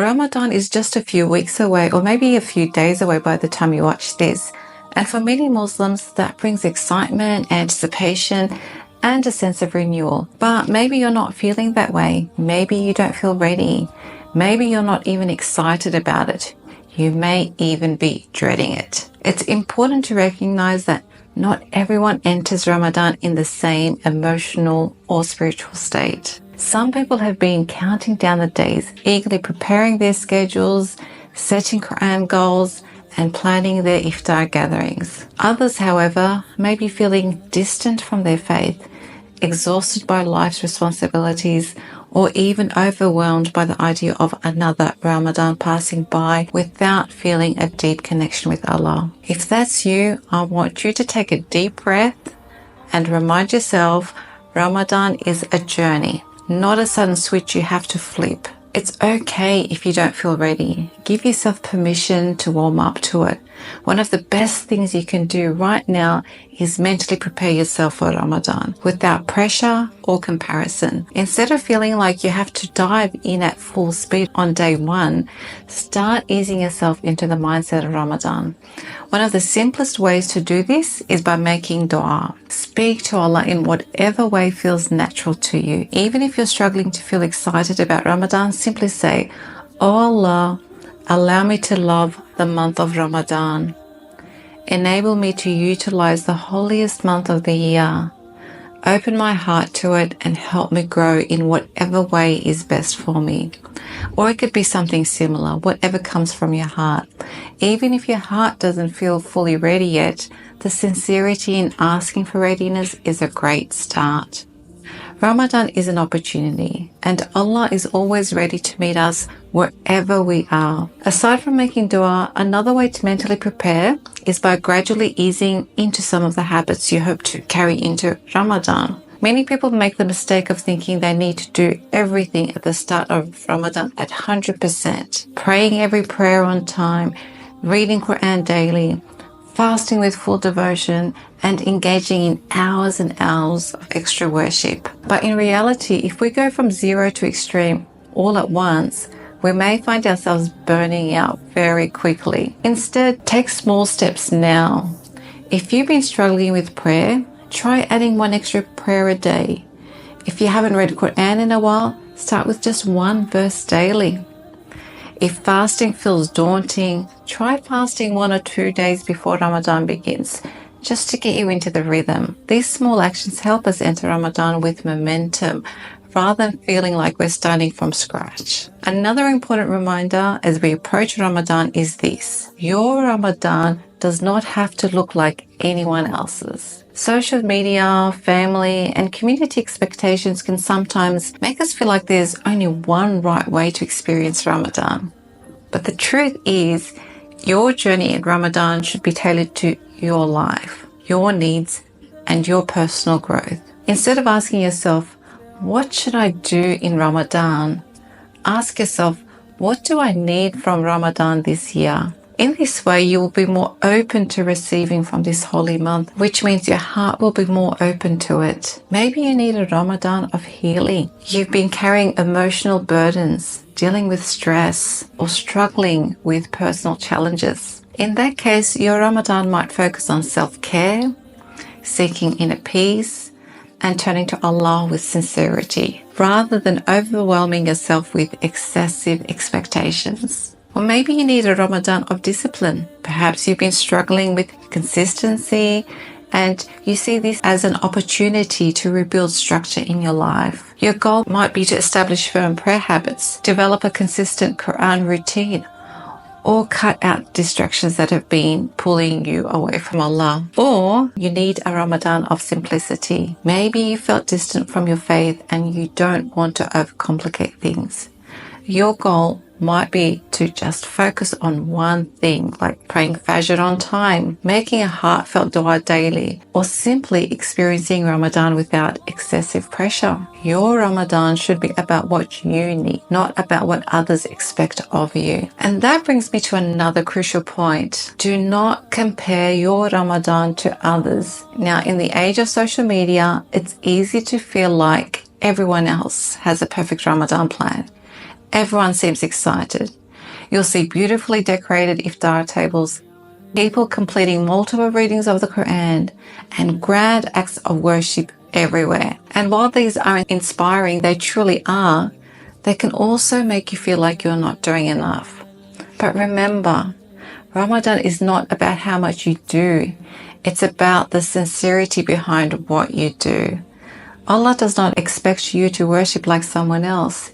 Ramadan is just a few weeks away, or maybe a few days away by the time you watch this. And for many Muslims, that brings excitement, anticipation, and a sense of renewal. But maybe you're not feeling that way. Maybe you don't feel ready. Maybe you're not even excited about it. You may even be dreading it. It's important to recognize that not everyone enters Ramadan in the same emotional or spiritual state. Some people have been counting down the days, eagerly preparing their schedules, setting Quran goals, and planning their iftar gatherings. Others, however, may be feeling distant from their faith, exhausted by life's responsibilities, or even overwhelmed by the idea of another Ramadan passing by without feeling a deep connection with Allah. If that's you, I want you to take a deep breath and remind yourself Ramadan is a journey, not a sudden switch you have to flip. It's okay if you don't feel ready. Give yourself permission to warm up to it. One of the best things you can do right now is mentally prepare yourself for Ramadan without pressure or comparison. Instead of feeling like you have to dive in at full speed on day one, start easing yourself into the mindset of Ramadan. One of the simplest ways to do this is by making dua. Speak to Allah in whatever way feels natural to you. Even if you're struggling to feel excited about Ramadan, simply say, "Oh Allah, allow me to love the month of Ramadan. Enable me to utilize the holiest month of the year. Open my heart to it and help me grow in whatever way is best for me." Or it could be something similar, whatever comes from your heart. Even if your heart doesn't feel fully ready yet, the sincerity in asking for readiness is a great start. Ramadan is an opportunity, and Allah is always ready to meet us wherever we are. Aside from making dua, another way to mentally prepare is by gradually easing into some of the habits you hope to carry into Ramadan. Many people make the mistake of thinking they need to do everything at the start of Ramadan at 100%. Praying every prayer on time, reading Quran daily, fasting with full devotion, and engaging in hours and hours of extra worship. But in reality, if we go from zero to extreme all at once, we may find ourselves burning out very quickly. Instead, take small steps now. If you've been struggling with prayer, try adding one extra prayer a day. If you haven't read Quran in a while, start with just one verse daily. If fasting feels daunting, try fasting 1 or 2 days before Ramadan begins, just to get you into the rhythm. These small actions help us enter Ramadan with momentum, rather than feeling like we're starting from scratch. Another important reminder as we approach Ramadan is this: your Ramadan does not have to look like anyone else's. Social media, family, and community expectations can sometimes make us feel like there's only one right way to experience Ramadan. But the truth is, your journey in Ramadan should be tailored to your life, your needs, and your personal growth. Instead of asking yourself, "What should I do in Ramadan?" ask yourself, "What do I need from Ramadan this year?" In this way, you will be more open to receiving from this holy month, which means your heart will be more open to it. Maybe you need a Ramadan of healing. You've been carrying emotional burdens, dealing with stress, or struggling with personal challenges. In that case, your Ramadan might focus on self-care, seeking inner peace, and turning to Allah with sincerity, rather than overwhelming yourself with excessive expectations. Or maybe you need a Ramadan of discipline. Perhaps you've been struggling with consistency and you see this as an opportunity to rebuild structure in your life. Your goal might be to establish firm prayer habits, develop a consistent Quran routine, or cut out distractions that have been pulling you away from Allah. Or you need a Ramadan of simplicity. Maybe you felt distant from your faith and you don't want to overcomplicate things. Your goal might be to just focus on one thing, like praying Fajr on time, making a heartfelt dua daily, or simply experiencing Ramadan without excessive pressure. Your Ramadan should be about what you need, not about what others expect of you. And that brings me to another crucial point. Do not compare your Ramadan to others. Now, in the age of social media, it's easy to feel like everyone else has a perfect Ramadan plan. Everyone seems excited. You'll see beautifully decorated iftar tables, people completing multiple readings of the Quran, and grand acts of worship everywhere. And while these are inspiring, they truly are, they can also make you feel like you're not doing enough. But remember, Ramadan is not about how much you do. It's about the sincerity behind what you do. Allah does not expect you to worship like someone else.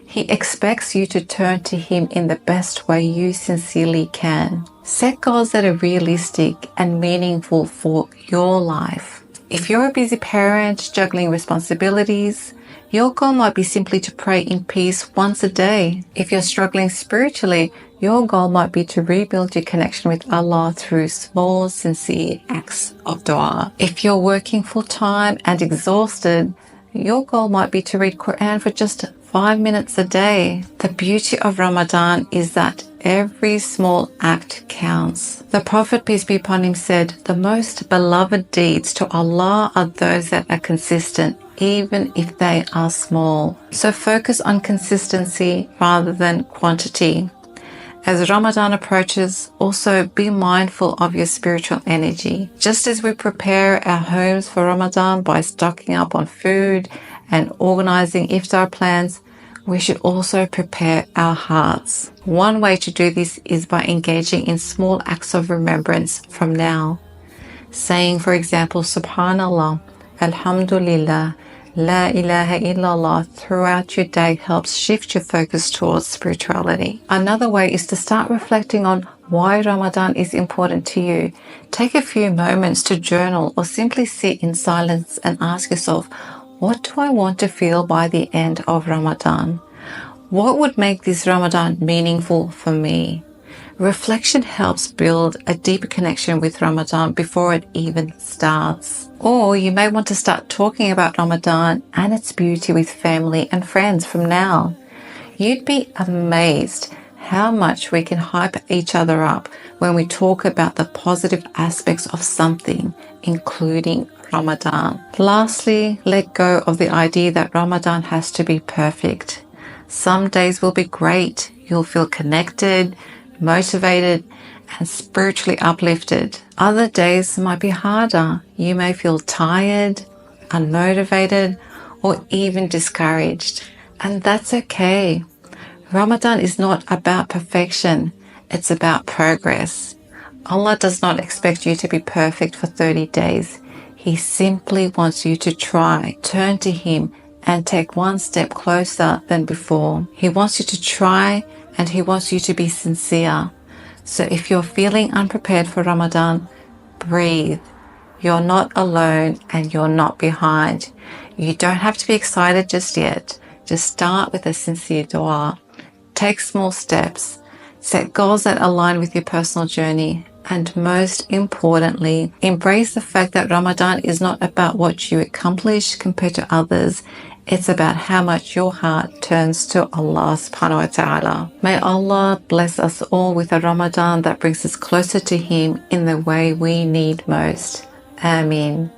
He expects you to turn to Him in the best way you sincerely can. Set goals that are realistic and meaningful for your life. If you're a busy parent juggling responsibilities, your goal might be simply to pray in peace once a day. If you're struggling spiritually, your goal might be to rebuild your connection with Allah through small, sincere acts of dua. If you're working full-time and exhausted, your goal might be to read Quran for just 5 minutes a day. The beauty of Ramadan is that every small act counts. The Prophet, peace be upon him, said, "The most beloved deeds to Allah are those that are consistent, even if they are small." So focus on consistency rather than quantity. As Ramadan approaches, also be mindful of your spiritual energy. Just as we prepare our homes for Ramadan by stocking up on food and organizing iftar plans, we should also prepare our hearts. One way to do this is by engaging in small acts of remembrance from now. Saying, for example, Subhanallah, Alhamdulillah, La ilaha illallah throughout your day helps shift your focus towards spirituality. Another way is to start reflecting on why Ramadan is important to you. Take a few moments to journal or simply sit in silence and ask yourself, what do I want to feel by the end of Ramadan? What would make this Ramadan meaningful for me? Reflection helps build a deeper connection with Ramadan before it even starts. Or you may want to start talking about Ramadan and its beauty with family and friends from now. You'd be amazed how much we can hype each other up when we talk about the positive aspects of something, including Ramadan. Lastly, let go of the idea that Ramadan has to be perfect. Some days will be great. You'll feel connected, motivated, and spiritually uplifted. Other days might be harder. You may feel tired, unmotivated, or even discouraged. And that's okay. Ramadan is not about perfection. It's about progress. Allah does not expect you to be perfect for 30 days. He simply wants you to try, turn to Him, and take one step closer than before. He wants you to try, and He wants you to be sincere. So if you're feeling unprepared for Ramadan, breathe. You're not alone and you're not behind. You don't have to be excited just yet. Just start with a sincere dua. Take small steps. Set goals that align with your personal journey. And most importantly, embrace the fact that Ramadan is not about what you accomplish compared to others. It's about how much your heart turns to Allah subhanahu wa ta'ala. May Allah bless us all with a Ramadan that brings us closer to Him in the way we need most. Ameen.